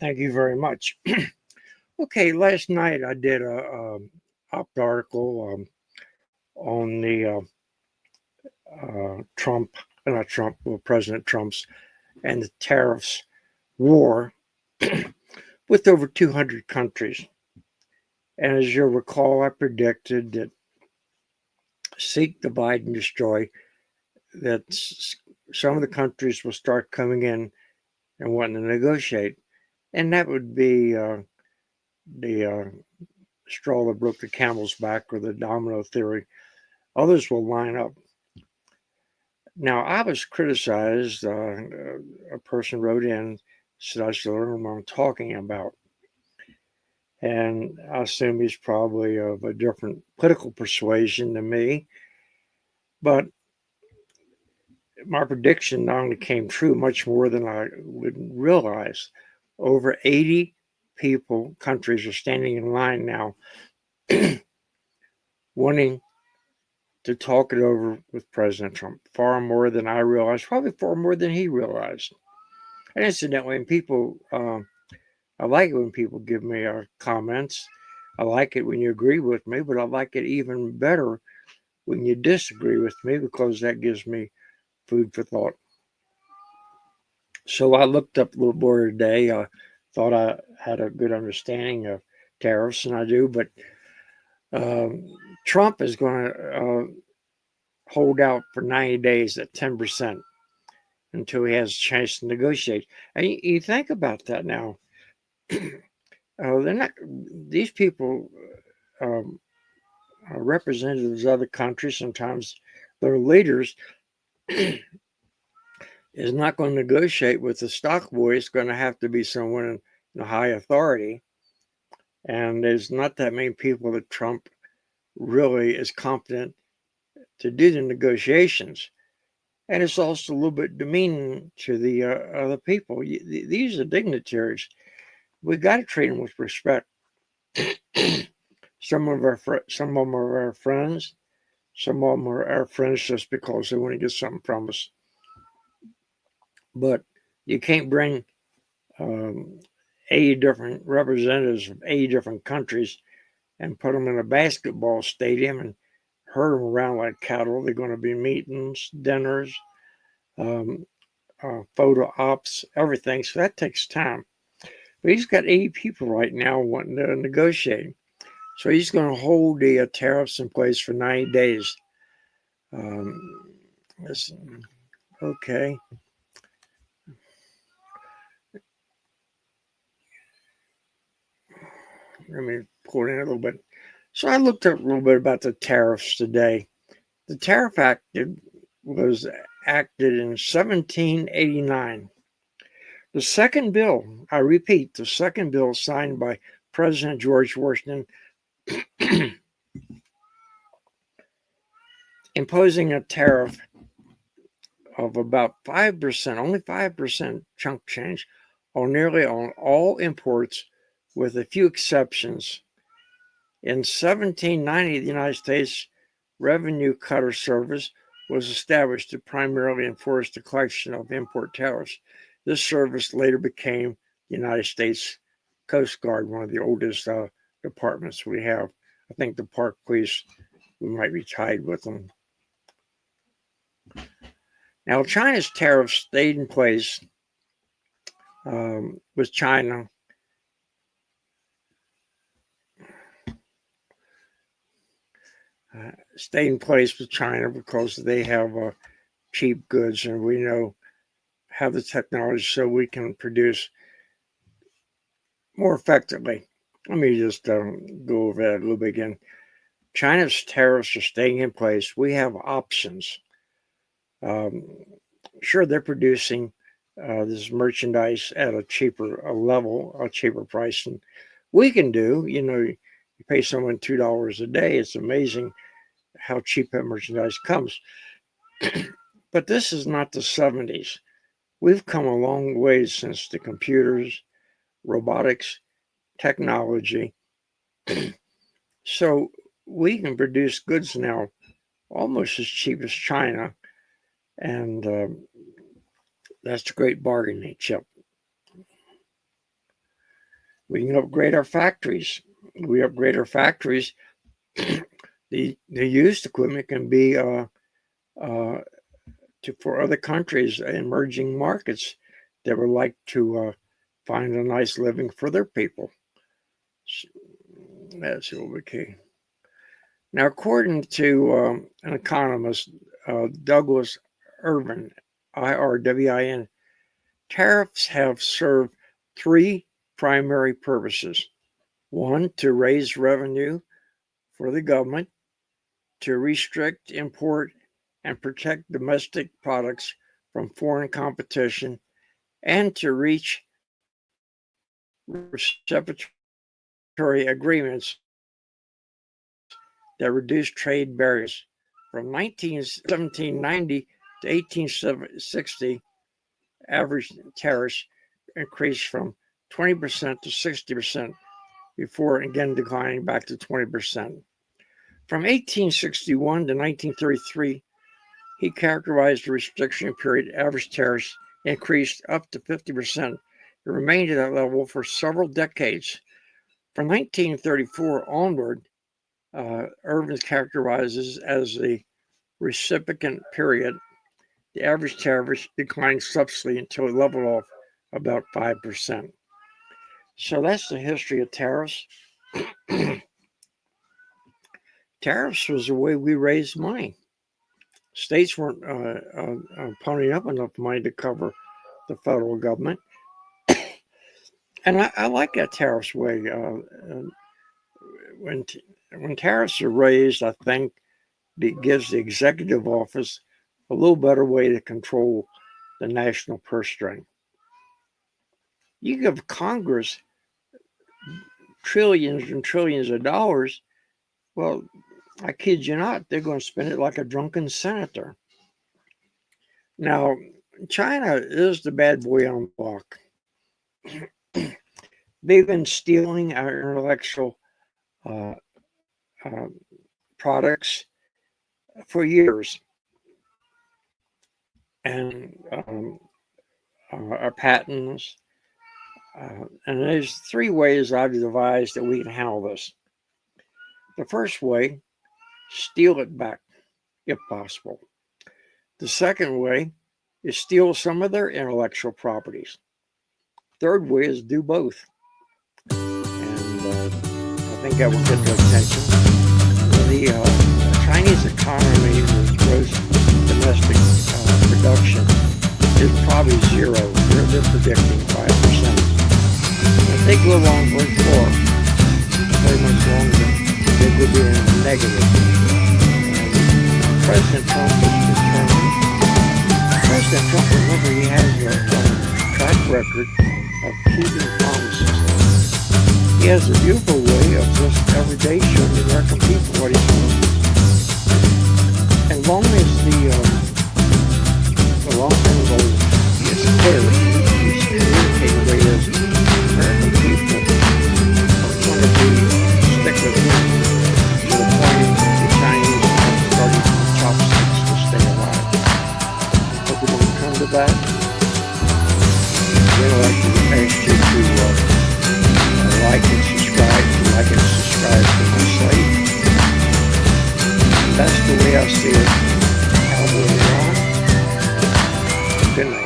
Thank you very much. Okay, last night I did a op article on the Trump, not Trump, well, President Trump's and the tariffs war with over 200 countries. And as you'll recall, I predicted that seek, divide, and destroy, that some of the countries will start coming in and wanting to negotiate. And that would be the straw that broke the camel's back or the domino theory. Others will line up. Now, I was criticized. A person wrote in, said I should learn what I'm talking about. And I assume he's probably of a different political persuasion than me. But my prediction not only came true, much more than I would realize. Over 80 countries are standing in line now wanting to talk it over with President Trump. Far more than I realized, probably far more than he realized. And incidentally, I like it when people give me comments. I like it when you agree with me, but I like it even better when you disagree with me because that gives me food for thought. So I looked up a little more today. I thought I had a good understanding of tariffs, and I do, but um, Trump is going to hold out for 90 days at 10% until he has a chance to negotiate. And you think about that now. They're not; these people um, are representatives of other countries. Sometimes their leaders is not going to negotiate with the stock boy. It's going to have to be someone in high authority. And there's not that many people that Trump really is competent to do the negotiations. And it's also a little bit demeaning to the other people. These are dignitaries. We got to treat them with respect. Some of them are our friends. Some of them are our friends just because they want to get something from us. But you can't bring um, 80 different representatives from 80 different countries and put them in a basketball stadium and herd them around like cattle. They're going to be meetings, dinners, um, photo ops, everything. So that takes time. But he's got 80 people right now wanting to negotiate. So he's going to hold the tariffs in place for 90 days. Um, okay. Let me pull it in a little bit. So I looked up a little bit about the tariffs today. The Tariff Act was acted in 1789. The second bill, I repeat, the second bill signed by President George Washington imposing a tariff of about 5%, only 5% chunk change on nearly on all imports with a few exceptions. In 1790, the United States Revenue Cutter Service was established to primarily enforce the collection of import tariffs. This service later became the United States Coast Guard, one of the oldest departments we have. I think the Park Police, we might be tied with them. Now, China's tariffs stayed in place with China stay in place with China because they have cheap goods, and we know have the technology so we can produce more effectively. Let me just go over that a little bit again. China's tariffs are staying in place. We have options. Um, sure, they're producing this merchandise at a cheaper level, a cheaper price than we can do. You know, you pay someone $2 a day. It's amazing how cheap that merchandise comes. But this is not the 70s. We've come a long way since the computers, robotics, technology. So we can produce goods now almost as cheap as China. And that's a great bargaining chip. We can upgrade our factories. We upgrade our factories. The used equipment can be for other countries, emerging markets that would like to find a nice living for their people. That's what we can. Now, according to an economist, Douglas Irvin, IRWIN, tariffs have served three primary purposes. One, to raise revenue for the government, to restrict import and protect domestic products from foreign competition, and to reach reciprocal agreements that reduce trade barriers. From 1790 to 1860, average tariffs increased from 20% to 60%, before again declining back to 20%. From 1861 to 1933, he characterized the restriction period. Average tariffs increased up to 50%. It remained at that level for several decades. From 1934 onward, Irvin characterizes as the recipient period. The average tariffs declined substantially until it leveled off about 5%. So that's the history of tariffs. Tariffs was the way we raised money. States weren't ponying up enough money to cover the federal government. And I like that tariffs way. When tariffs are raised, I think it gives the executive office a little better way to control the national purse string. You give Congress trillions and trillions of dollars, well, I kid you not, they're going to spend it like a drunken senator. Now, China is the bad boy on the block. They've been stealing our intellectual products for years, and our patents. And there's three ways I've devised that we can handle this. The first way, steal it back, if possible. The second way is steal some of their intellectual properties. Third way is do both. And I think that will get their attention. The Chinese economy, the gross domestic production, is probably zero. They're predicting 5%. If they go on for very much longer, they could be in a negative. President Trump is determined. President Trump, remember, he has a track record of keeping promises. He has a beautiful way of just every day showing the American people what he's doing. As long as the long-term goal is clear, he's communicating the way as American people are going to be stick with him to the point the Chinese are starting from chopsticks to stay alive. Hope we don't come to that. I'd like to ask you to like and subscribe. Like and subscribe to my site. That's the way I see it. Cowboy Ron. Good night.